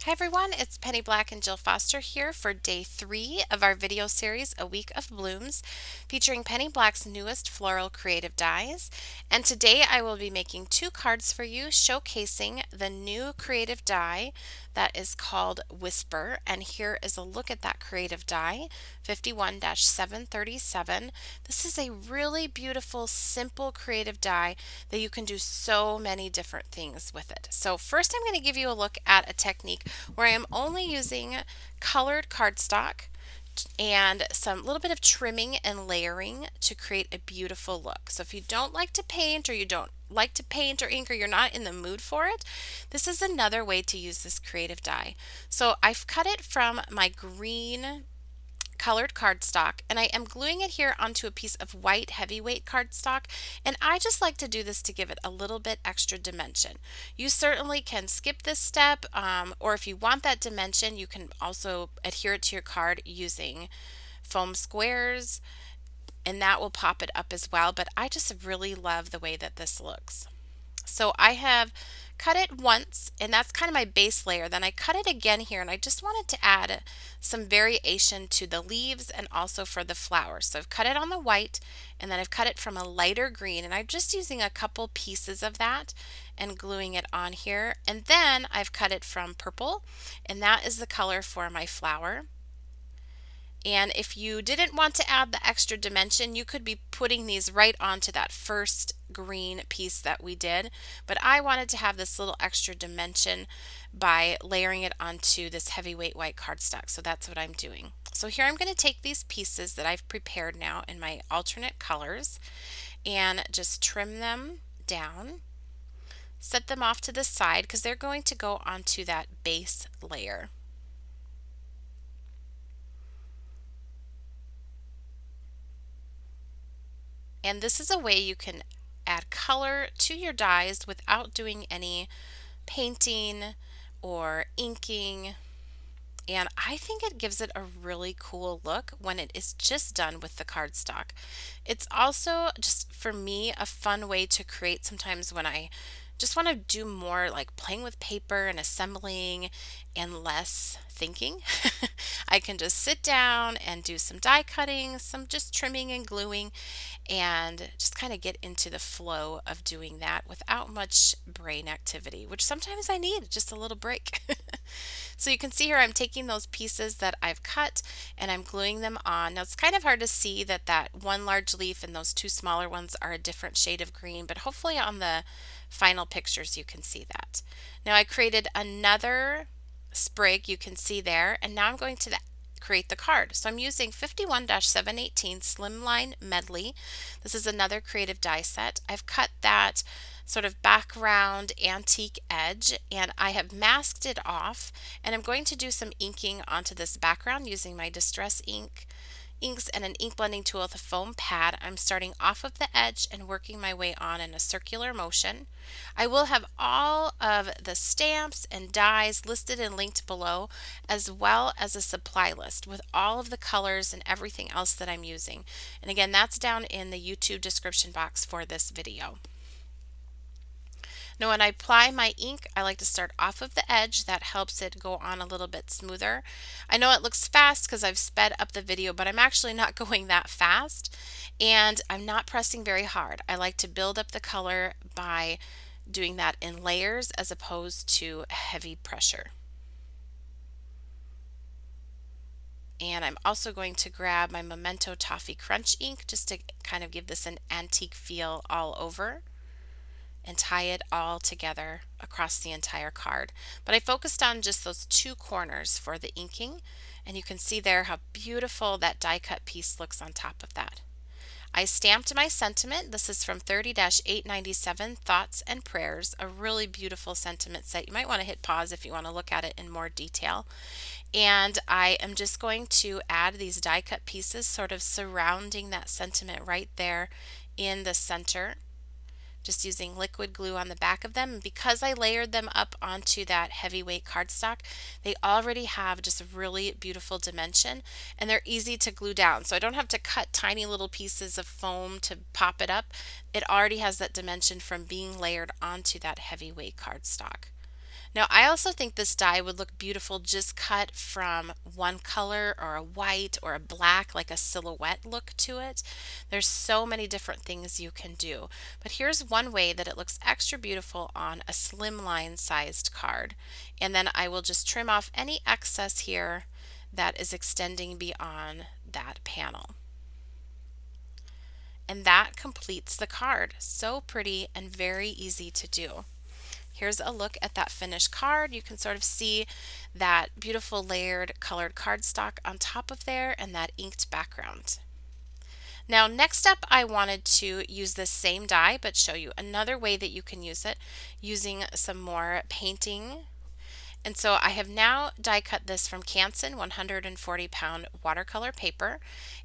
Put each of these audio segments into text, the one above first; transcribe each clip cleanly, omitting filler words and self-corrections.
Hi everyone, it's Penny Black and Jill Foster here for day 3 of our video series, A Week of Blooms, featuring Penny Black's newest floral creative dies. And today I will be making 2 cards for you showcasing the new creative die that is called Whisper. And here is a look at that creative die, 51-737. This is a really beautiful, simple creative die that you can do so many different things with it. So first I'm going to give you a look at a technique where I am only using colored cardstock and some little bit of trimming and layering to create a beautiful look. So if you don't like to paint, or you don't like to paint or ink, or you're not in the mood for it, this is another way to use this creative die. So I've cut it from my green colored cardstock, and I am gluing it here onto a piece of white heavyweight cardstock, and I just like to do this to give it a little bit extra dimension. You certainly can skip this step, or if you want that dimension, you can also adhere it to your card using foam squares, and that will pop it up as well, but I just really love the way that this looks. So I have cut it once, and that's kind of my base layer. Then I cut it again here, and I just wanted to add some variation to the leaves and also for the flowers. So I've cut it on the white, and then I've cut it from a lighter green, and I'm just using a couple pieces of that and gluing it on here. And then I've cut it from purple, and that is the color for my flower. And if you didn't want to add the extra dimension, you could be putting these right onto that first green piece that we did. But I wanted to have this little extra dimension by layering it onto this heavyweight white cardstock. So that's what I'm doing. So here I'm going to take these pieces that I've prepared now in my alternate colors and just trim them down. Set them off to the side because they're going to go onto that base layer. And this is a way you can add color to your dies without doing any painting or inking. And I think it gives it a really cool look when it is just done with the cardstock. It's also just for me a fun way to create sometimes when I just want to do more like playing with paper and assembling and less thinking. I can just sit down and do some die cutting, some just trimming and gluing, and just kind of get into the flow of doing that without much brain activity, which sometimes I need just a little break. So you can see here I'm taking those pieces that I've cut and I'm gluing them on. Now it's kind of hard to see that that one large leaf and those 2 smaller ones are a different shade of green, but hopefully on the final pictures you can see that. Now I created another sprig, you can see there, and now I'm going to create the card. So I'm using 51-718 Slimline Medley. This is another creative die set. I've cut that sort of background antique edge and I have masked it off, and I'm going to do some inking onto this background using my Distress inks and an ink blending tool with a foam pad. I'm starting off of the edge and working my way on in a circular motion. I will have all of the stamps and dies listed and linked below, as well as a supply list with all of the colors and everything else that I'm using. And again, that's down in the YouTube description box for this video. Now when I apply my ink, I like to start off of the edge. That helps it go on a little bit smoother. I know it looks fast because I've sped up the video, but I'm actually not going that fast, and I'm not pressing very hard. I like to build up the color by doing that in layers as opposed to heavy pressure. And I'm also going to grab my Memento Toffee Crunch ink just to kind of give this an antique feel all over, and tie it all together across the entire card. But I focused on just those 2 corners for the inking, and you can see there how beautiful that die cut piece looks on top of that. I stamped my sentiment. This is from 30-897 Thoughts and Prayers, a really beautiful sentiment set. You might want to hit pause if you want to look at it in more detail. And I am just going to add these die cut pieces sort of surrounding that sentiment right there in the center, just using liquid glue on the back of them. And because I layered them up onto that heavyweight cardstock, they already have just a really beautiful dimension, and they're easy to glue down. So I don't have to cut tiny little pieces of foam to pop it up. It already has that dimension from being layered onto that heavyweight cardstock. Now, I also think this die would look beautiful just cut from one color or a white or a black, like a silhouette look to it. There's so many different things you can do. But here's one way that it looks extra beautiful on a slimline sized card. And then I will just trim off any excess here that is extending beyond that panel. And that completes the card. So pretty and very easy to do. Here's a look at that finished card. You can sort of see that beautiful layered colored cardstock on top of there and that inked background. Now, next up, I wanted to use this same die but show you another way that you can use it using some more painting. And so I have now die cut this from Canson 140-pound watercolor paper,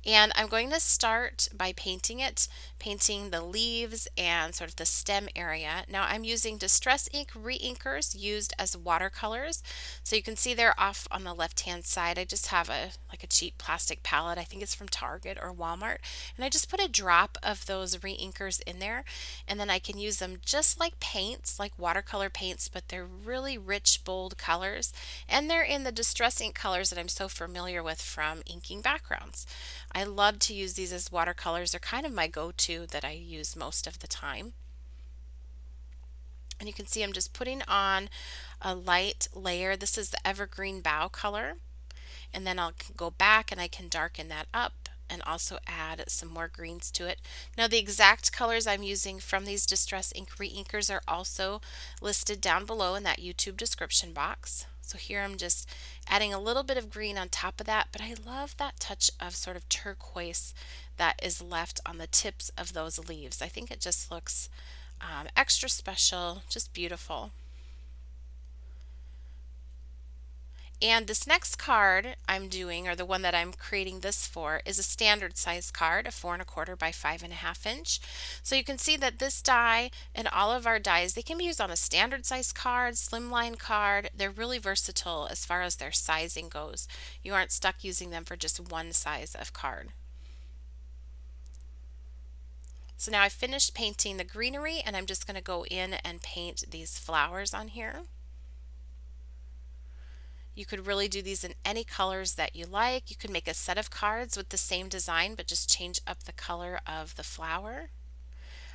and I'm going to start by painting it, painting the leaves and sort of the stem area. Now I'm using Distress Ink Reinkers used as watercolors. So you can see they're off on the left hand side. I just have a cheap plastic palette. I think it's from Target or Walmart. And I just put a drop of those reinkers in there, and then I can use them just like paints, like watercolor paints, but they're really rich, bold colors, and they're in the Distress Ink colors that I'm so familiar with from inking backgrounds. I love to use these as watercolors. They're kind of my go-to that I use most of the time. And you can see I'm just putting on a light layer. This is the Evergreen Bough color. And then I'll go back and I can darken that up and also add some more greens to it. Now the exact colors I'm using from these Distress Ink Reinkers are also listed down below in that YouTube description box. So here I'm just adding a little bit of green on top of that, but I love that touch of sort of turquoise that is left on the tips of those leaves. I think it just looks extra special, just beautiful. And this next card I'm doing, or the one that I'm creating this for, is a standard size card, a 4¼ by 5½ inch. So you can see that this die and all of our dies, they can be used on a standard size card, slimline card. They're really versatile as far as their sizing goes. You aren't stuck using them for just one size of card. So now I've finished painting the greenery, and I'm just going to go in and paint these flowers on here. You could really do these in any colors that you like. You could make a set of cards with the same design but just change up the color of the flower.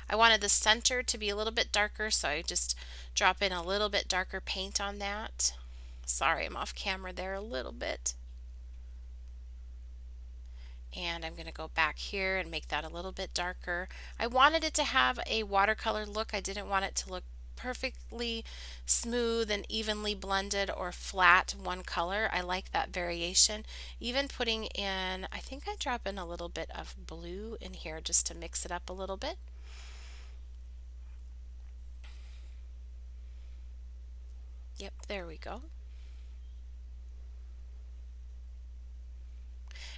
I wanted the center to be a little bit darker, so I just drop in a little bit darker paint on that. Sorry, I'm off camera there a little bit. And I'm going to go back here and make that a little bit darker. I wanted it to have a watercolor look. I didn't want it to look perfectly smooth and evenly blended or flat one color. I like that variation. Even putting in, I think I drop in a little bit of blue in here just to mix it up a little bit. Yep, there we go.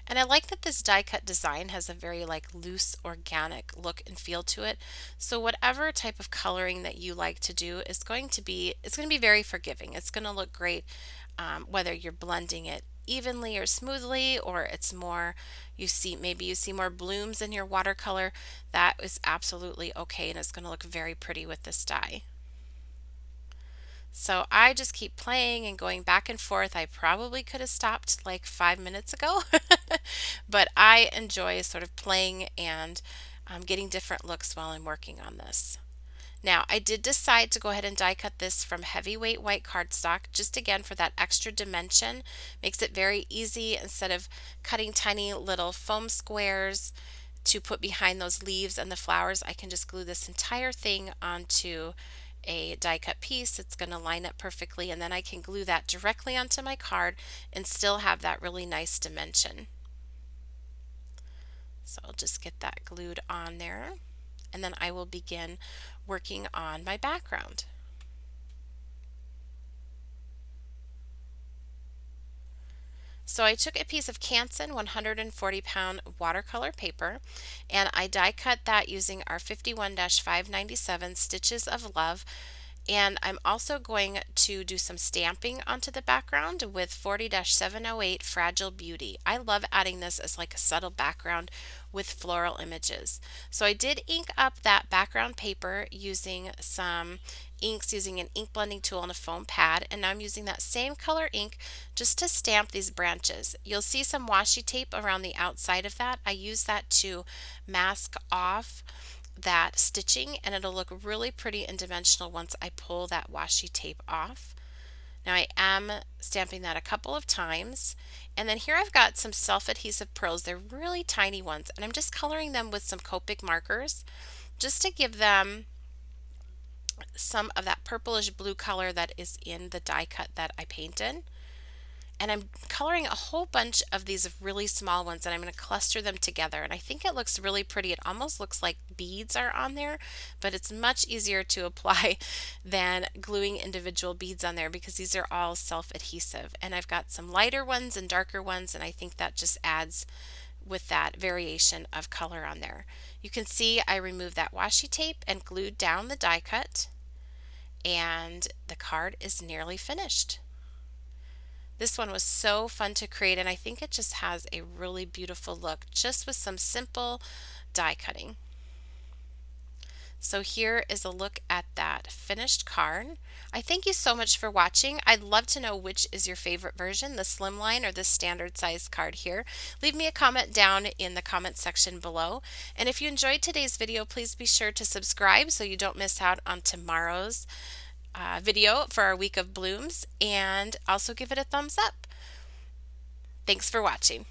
And I like that this die cut design has a very loose organic look and feel to it. So whatever type of coloring that you like to do is going to be, it's going to be very forgiving. It's going to look great whether you're blending it evenly or smoothly, or it's more, maybe you see more blooms in your watercolor. That is absolutely okay, and it's going to look very pretty with this die. So I just keep playing and going back and forth. I probably could have stopped like 5 minutes ago, but I enjoy sort of playing and getting different looks while I'm working on this. Now, I did decide to go ahead and die cut this from heavyweight white cardstock, just again for that extra dimension. Makes it very easy. Instead of cutting tiny little foam squares to put behind those leaves and the flowers, I can just glue this entire thing onto a die cut piece. It's going to line up perfectly, and then I can glue that directly onto my card and still have that really nice dimension. So I'll just get that glued on there, and then I will begin working on my background. So I took a piece of Canson 140-pound watercolor paper, and I die cut that using our 51-597 Stitches of Love. And I'm also going to do some stamping onto the background with 40-708 Fragile Beauty. I love adding this as like a subtle background with floral images. So I did ink up that background paper using some inks, using an ink blending tool and a foam pad, and now I'm using that same color ink just to stamp these branches. You'll see some washi tape around the outside of that. I use that to mask off that stitching, and it'll look really pretty and dimensional once I pull that washi tape off. Now I am stamping that a couple of times, and then here I've got some self-adhesive pearls. They're really tiny ones, and I'm just coloring them with some Copic markers just to give them some of that purplish blue color that is in the die cut that I painted. And I'm coloring a whole bunch of these really small ones, and I'm going to cluster them together, and I think it looks really pretty. It almost looks like beads are on there, but it's much easier to apply than gluing individual beads on there because these are all self-adhesive. And I've got some lighter ones and darker ones, and I think that just adds with that variation of color on there. You can see I removed that washi tape and glued down the die cut, and the card is nearly finished. This one was so fun to create, and I think it just has a really beautiful look just with some simple die cutting. So here is a look at that finished card. I thank you so much for watching. I'd love to know which is your favorite version, the slimline or the standard size card here. Leave me a comment down in the comment section below. And if you enjoyed today's video, please be sure to subscribe so you don't miss out on tomorrow's video for our week of blooms, and also give it a thumbs up. Thanks for watching.